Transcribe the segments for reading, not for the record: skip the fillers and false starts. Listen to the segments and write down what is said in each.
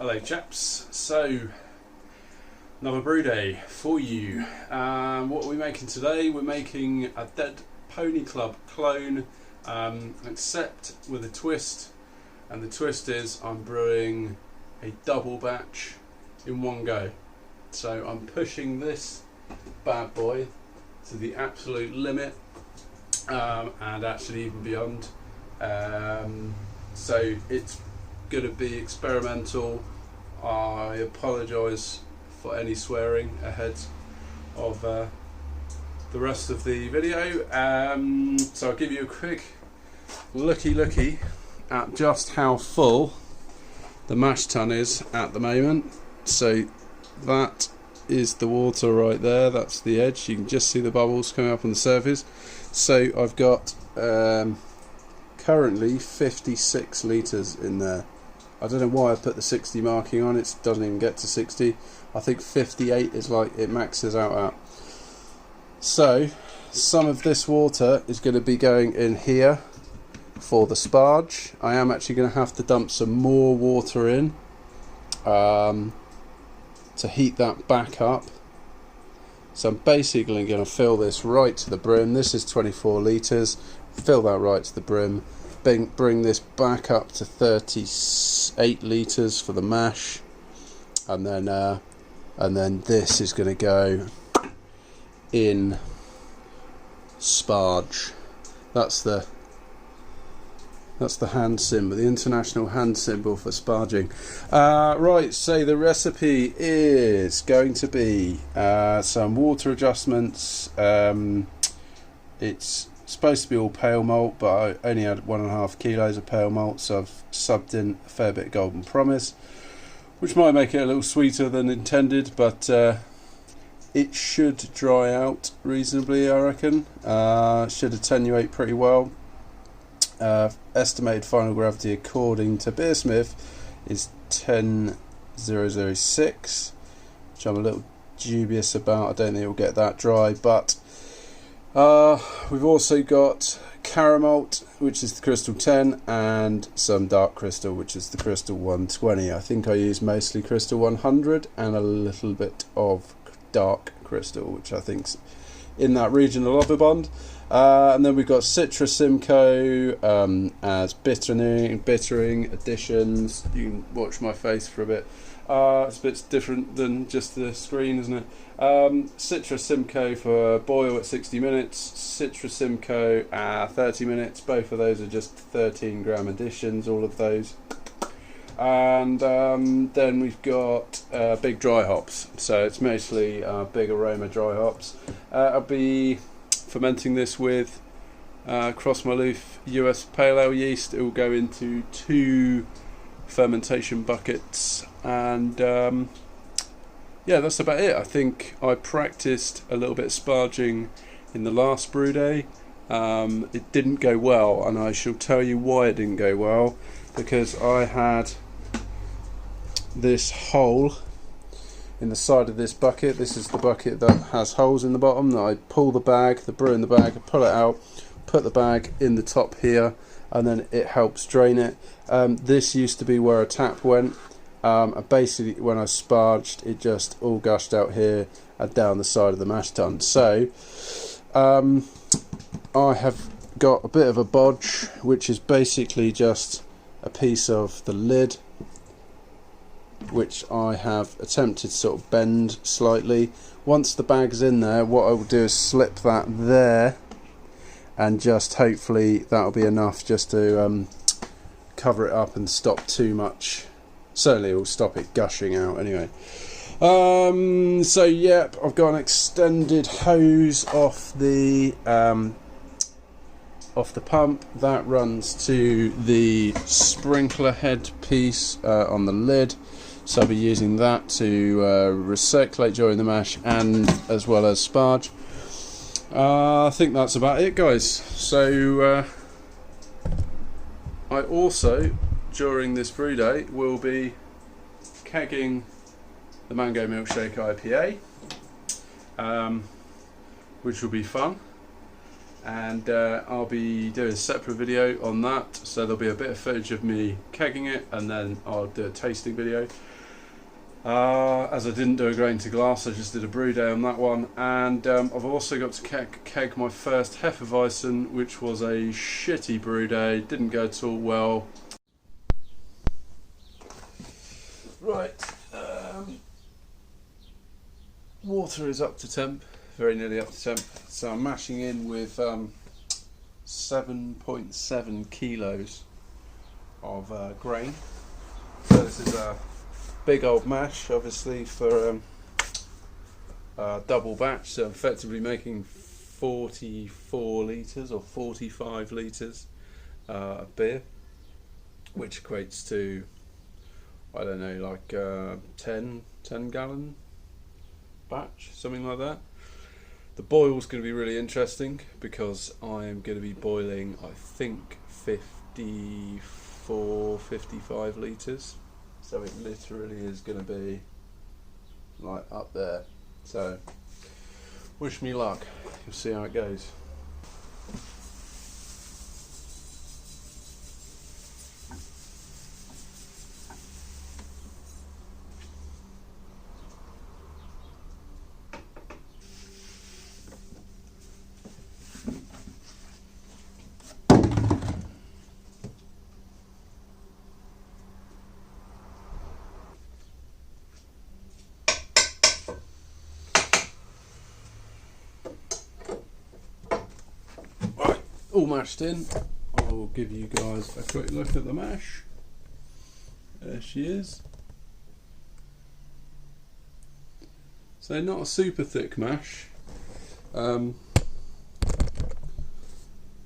Hello chaps, so another brew day for you. What are we making today? We're making a Dead Pony Club clone, except with a twist, and the twist is I'm brewing a double batch in one go. So I'm pushing this bad boy to the absolute limit, and actually even beyond. So it's going to be experimental. I apologise for any swearing ahead of the rest of the video. So I'll give you a quick looky at just how full the mash tun is at the moment. So that is the water right there, that's the edge, you can just see the bubbles coming up on the surface. So I've got currently 56 litres in there. I don't know why I put the 60 marking on, it doesn't even get to 60. I think 58 is like it maxes out at. So some of this water is going to be going in here for the sparge. I am actually going to have to dump some more water in to heat that back up. So I'm basically going to fill this right to the brim. This is 24 litres. Fill that right to the brim. Bring this back up to 38 litres for the mash, and then this is going to go in sparge. That's the hand symbol, the international hand symbol for sparging. Right, so the recipe is going to be some water adjustments. It's supposed to be all pale malt, but I only had 1.5 kilos of pale malt, so I've subbed in a fair bit of Golden Promise, which might make it a little sweeter than intended, but it should dry out reasonably, I reckon. Should attenuate pretty well. Estimated final gravity according to Beersmith is 10,006, which I'm a little dubious about. I don't think it'll get that dry, but we've also got Caramalt, which is the Crystal 10, and some Dark Crystal, which is the Crystal 120. I think I use mostly Crystal 100 and a little bit of Dark Crystal, which I think's in that region of Lovibond. And then we've got Citra Simcoe as bittering additions. You can watch my face for a bit. It's a bit different than just the screen, isn't it? Citra Simcoe for boil at 60 minutes, Citra Simcoe at 30 minutes. Both of those are just 13 gram additions, all of those. And then we've got big dry hops, so it's mostly big aroma dry hops. I'll be fermenting this with Cross Maloof US Pale Ale yeast. It will go into 2 fermentation buckets, and yeah, that's about it. I think I practiced a little bit of sparging in the last brew day. It didn't go well, and I shall tell you why it didn't go well, because I had this hole in the side of this bucket. This is the bucket that has holes in the bottom that I pull the bag, the brew in the bag, I pull it out, put the bag in the top here, and then it helps drain it. This used to be where a tap went. Basically when I sparged, it just all gushed out here and down the side of the mash tun. So I have got a bit of a bodge, which is basically just a piece of the lid, which I have attempted to sort of bend slightly. Once the bag's in there, what I will do is slip that there, and just hopefully that'll be enough just to cover it up and stop too much. Certainly it will stop it gushing out anyway. So yep, I've got an extended hose off the pump that runs to the sprinkler head piece on the lid. So I'll be using that to recirculate during the mash, and as well as sparge. I think that's about it, guys. So I also, during this brew day, will be kegging the Mango Milkshake IPA, which will be fun. and I'll be doing a separate video on that, so there'll be a bit of footage of me kegging it, and then I'll do a tasting video. As I didn't do a grain to glass, I just did a brew day on that one, and I've also got to keg my first Hefeweizen, which was a shitty brew day, didn't go at all well. Right, water is up to temp, very nearly up to temp, so I'm mashing in with 7.7 kilos of grain. So this is a big old mash, obviously, for double batch, so I'm effectively making 44 litres or 45 litres of beer, which equates to, I don't know, like 10 gallon batch, something like that. The boil's going to be really interesting because I'm going to be boiling, I think, 54, 55 litres. So it literally is going to be like up there. So wish me luck. You'll see how it goes. All mashed in. I will give you guys a quick look at the mash. There she is. So not a super thick mash.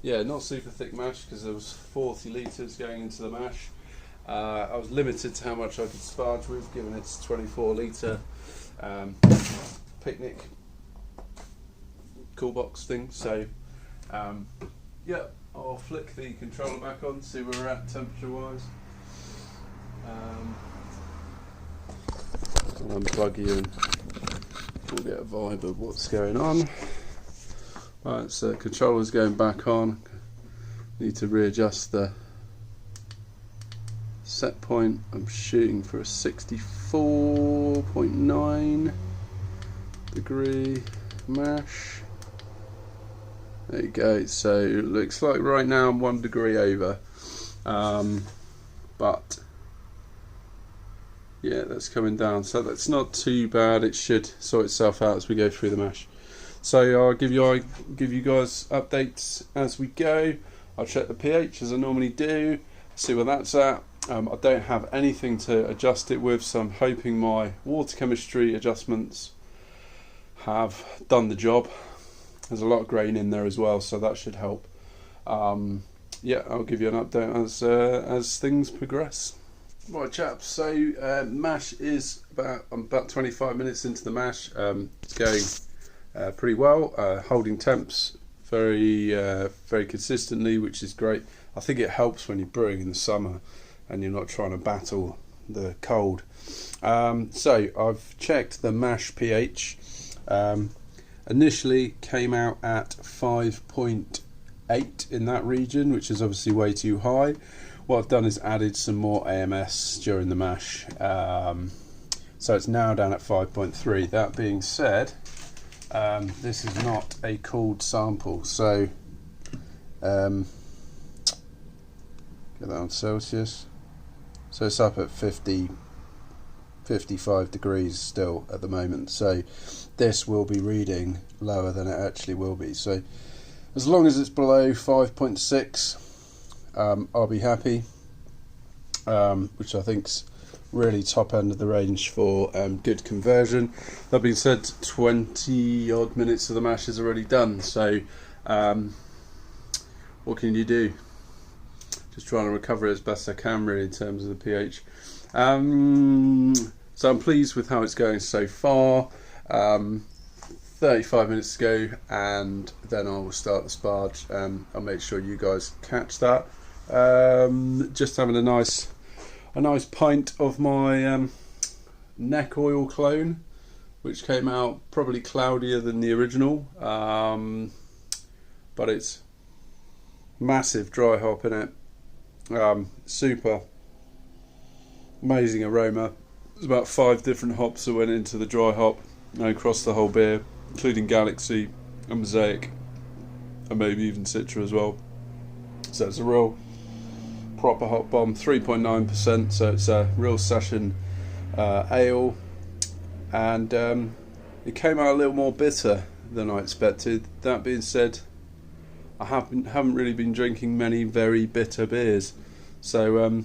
Yeah, not super thick mash because there was 40 litres going into the mash. I was limited to how much I could sparge with, given it's 24 litre picnic cool box thing. So. Yeah, I'll flick the controller back on, see where we're at temperature wise. I'll unplug you and we'll get a vibe of what's going on. Right, so controller's going back on. Need to readjust the set point. I'm shooting for a 64.9 degree mash. There you go, so it looks like right now I'm 1 degree over, but yeah, that's coming down, so that's not too bad. It should sort itself out as we go through the mash. So I'll give you guys updates as we go. I'll check the pH as I normally do, see where that's at. I don't have anything to adjust it with, so I'm hoping my water chemistry adjustments have done the job. There's a lot of grain in there as well, so that should help. Yeah, I'll give you an update as things progress. Right, chaps. So mash is I'm about 25 minutes into the mash. It's going pretty well. Holding temps very consistently, which is great. I think it helps when you're brewing in the summer and you're not trying to battle the cold. So I've checked the mash pH. Initially came out at 5.8 in that region, which is obviously way too high. What I've done is added some more AMS during the mash, so it's now down at 5.3. That being said, this is not a cooled sample, so get that on Celsius. So it's up at 55 degrees still at the moment, so this will be reading lower than it actually will be. So as long as it's below 5.6, I'll be happy, which I think's really top end of the range for good conversion. That being said, 20 odd minutes of the mash is already done, so what can you do? Just trying to recover it as best I can really in terms of the pH. So I'm pleased with how it's going so far. 35 minutes to go, and then I will start the sparge. I'll make sure you guys catch that. Just having a nice pint of my neck oil clone, which came out probably cloudier than the original, but it's massive dry hop in it. Super amazing aroma. There's about 5 different hops that went into the dry hop across the whole beer, including Galaxy and Mosaic, and maybe even Citra as well. So it's a real proper hop bomb, 3.9%, so it's a real session ale, and it came out a little more bitter than I expected. That being said, I haven't really been drinking many very bitter beers, so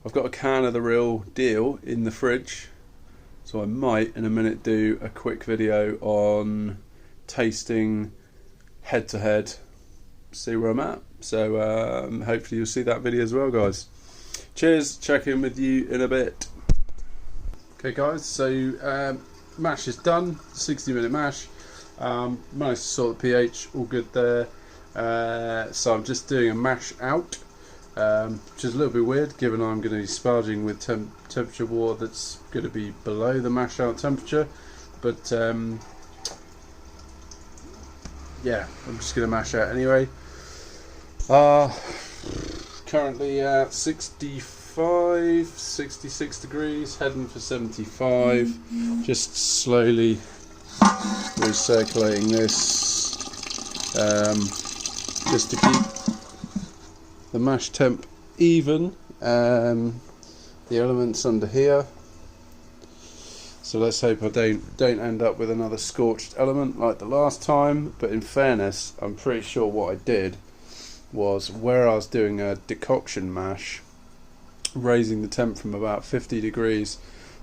I've got a can of the real deal in the fridge, so I might in a minute do a quick video on tasting head to head, see where I'm at. So hopefully you'll see that video as well, guys. Cheers, check in with you in a bit. Okay guys, so mash is done, 60-minute mash. Managed to sort the pH, all good there. So I'm just doing a mash out, which is a little bit weird given I'm going to be sparging with temperature water that's going to be below the mash out temperature, but yeah, I'm just going to mash out anyway. Currently at 65, 66 degrees, heading for 75. Just slowly recirculating this, just to keep the mash temp even. The elements under here. So let's hope I don't end up with another scorched element like the last time. But in fairness, I'm pretty sure what I did was, where I was doing a decoction mash, raising the temp from about 50 degrees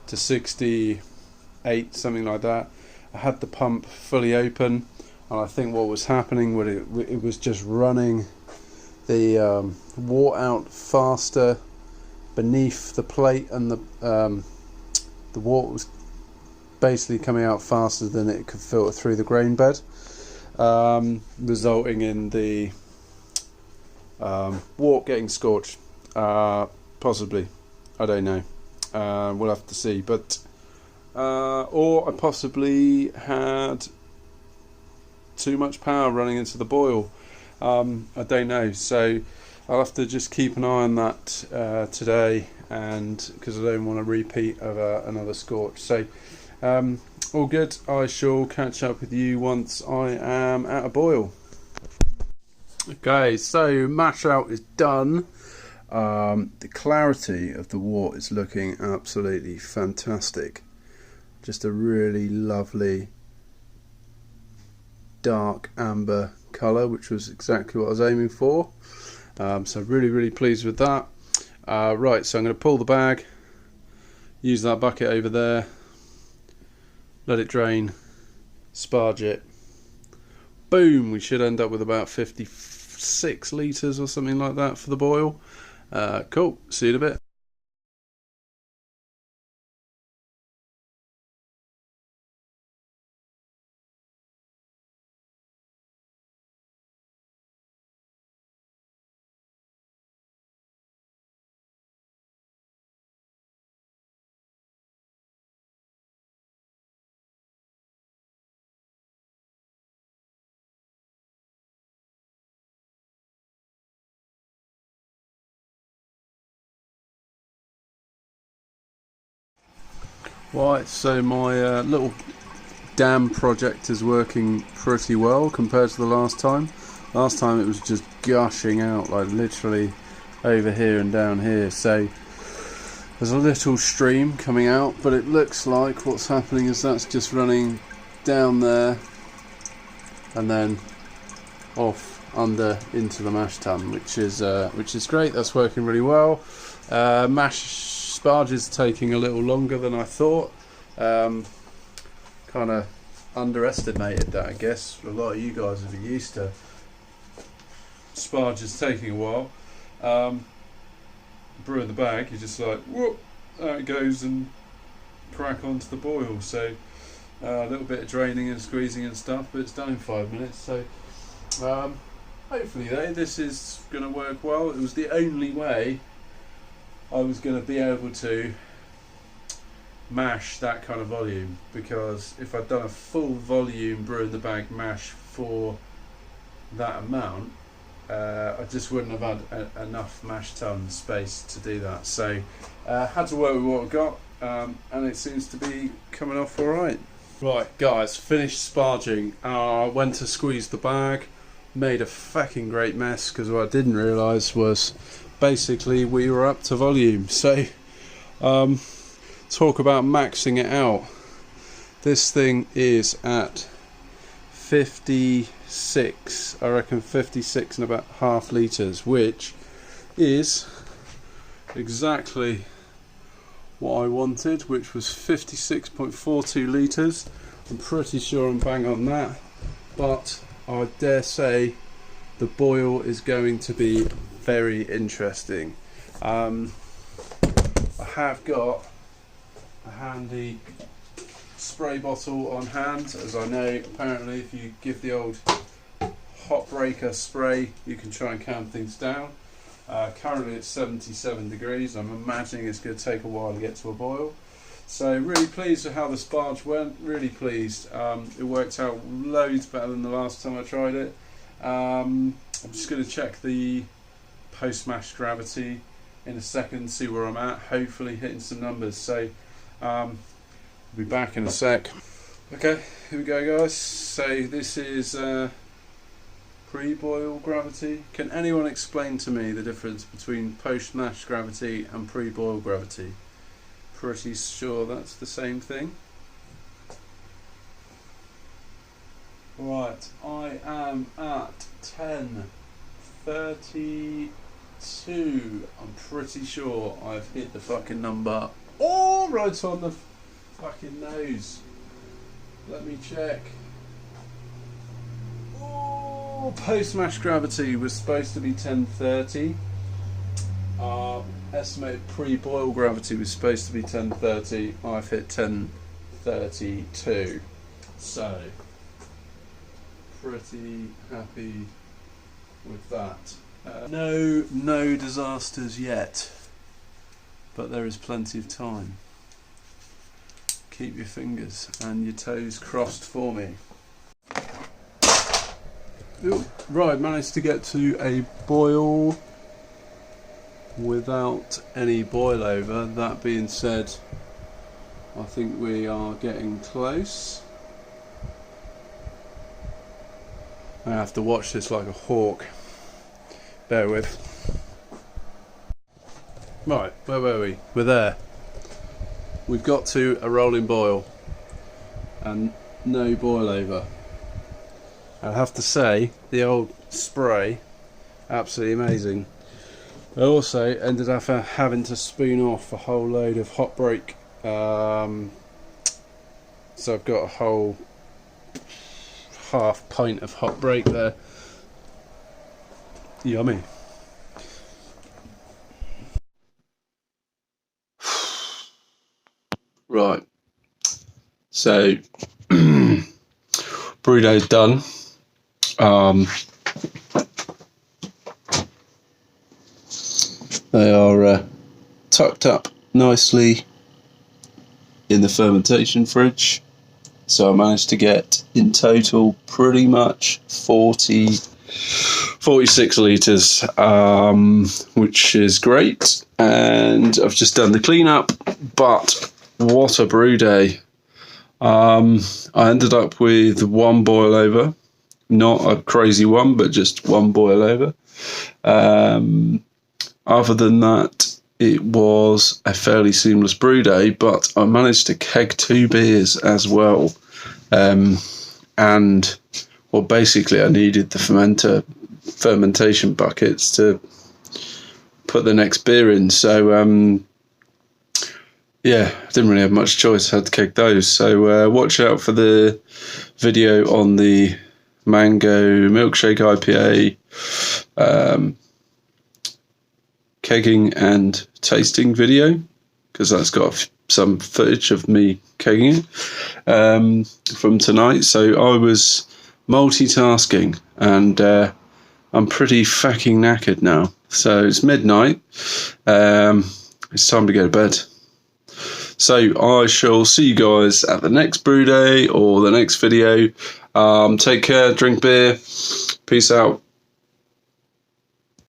to 68, something like that. I had the pump fully open, and I think what was happening was it was just running the water out faster beneath the plate, and the water was basically coming out faster than it could filter through the grain bed, resulting in the wort getting scorched. Possibly, I don't know. We'll have to see. But or I possibly had too much power running into the boil. I don't know. So I'll have to just keep an eye on that today, and because I don't want a repeat of another scorch. So all good. I shall catch up with you once I am at a boil. Okay, so mash out is done. The clarity of the wort is looking absolutely fantastic. Just a really lovely dark amber colour, which was exactly what I was aiming for. So really pleased with that. Right, so I'm going to pull the bag, use that bucket over there, let it drain, sparge it. Boom, we should end up with about 56 litres or something like that for the boil. Cool, see you in a bit. Right, so my little dam project is working pretty well compared to the last time. Last time it was just gushing out, like literally over here and down here. So there's a little stream coming out, but it looks like what's happening is that's just running down there and then off under into the mash tun, which is great. That's working really well. Mash sparge is taking a little longer than I thought. Kind of underestimated that, I guess. A lot of you guys have been used to sparge is taking a while. Brew in the bag, you're just like, whoop, there it goes, and crack onto the boil. So a little bit of draining and squeezing and stuff, but it's done in 5 minutes. So hopefully this is going to work well. It was the only way I was going to be able to mash that kind of volume, because if I'd done a full volume brew in the bag mash for that amount, I just wouldn't have had enough mash tun space to do that. So had to work with what I got. and it seems to be coming off all right. Right, guys, finished sparging. Went to squeeze the bag, made a fucking great mess because what I didn't realise was basically we were up to volume. So, talk about maxing it out. This thing is at 56, I reckon 56 and about half litres, which is exactly what I wanted, which was 56.42 litres. I'm pretty sure I'm bang on that, but I dare say the boil is going to be very interesting. I have got a handy spray bottle on hand, as I know apparently if you give the old hot breaker spray you can try and calm things down. Currently it's 77 degrees. I'm imagining it's going to take a while to get to a boil. So really pleased with how the sparge went, really pleased. It worked out loads better than the last time I tried it. I'm just going to check the post-mash gravity in a second, see where I'm at, hopefully hitting some numbers. So I'll be back in a sec. Okay, here we go guys. So this is pre-boil gravity. Can anyone explain to me the difference between post-mash gravity and pre-boil gravity? Pretty sure that's the same thing. Right, I am at 10:32. I'm pretty sure I've hit the fucking number. Oh, right on the fucking nose. Let me check. Oh, post-mash gravity was supposed to be 10:30. Estimated pre-boil gravity was supposed to be 10:30. I've hit 10:32. So, pretty happy with that. No disasters yet, but there is plenty of time. Keep your fingers and your toes crossed for me. Ooh, right, managed to get to a boil without any boil over. That being said, I think we are getting close. I have to watch this like a hawk. Bear with. Right, where were we? We're there. We've got to a rolling boil and no boil over. I have to say, the old spray, absolutely amazing. I also ended up having to spoon off a whole load of hot break. So I've got a whole half pint of hot break there. Yummy. Right. So brewday's done. They are tucked up nicely in the fermentation fridge. So I managed to get in total pretty much 46 litres, which is great. And I've just done the cleanup, but what a brew day. I ended up with one boil over, not a crazy one, but just one boil over. Other than that, it was a fairly seamless brew day, but I managed to keg 2 beers as well. And well, basically I needed the fermentation buckets to put the next beer in. So yeah, I didn't really have much choice. I had to keg those. So watch out for the video on the mango milkshake IPA, kegging and tasting video, because that's got some footage of me kegging it from tonight. So I was multitasking, and I'm pretty fucking knackered now. So it's midnight. It's time to go to bed. So I shall see you guys at the next brew day or the next video. Take care, drink beer, peace out.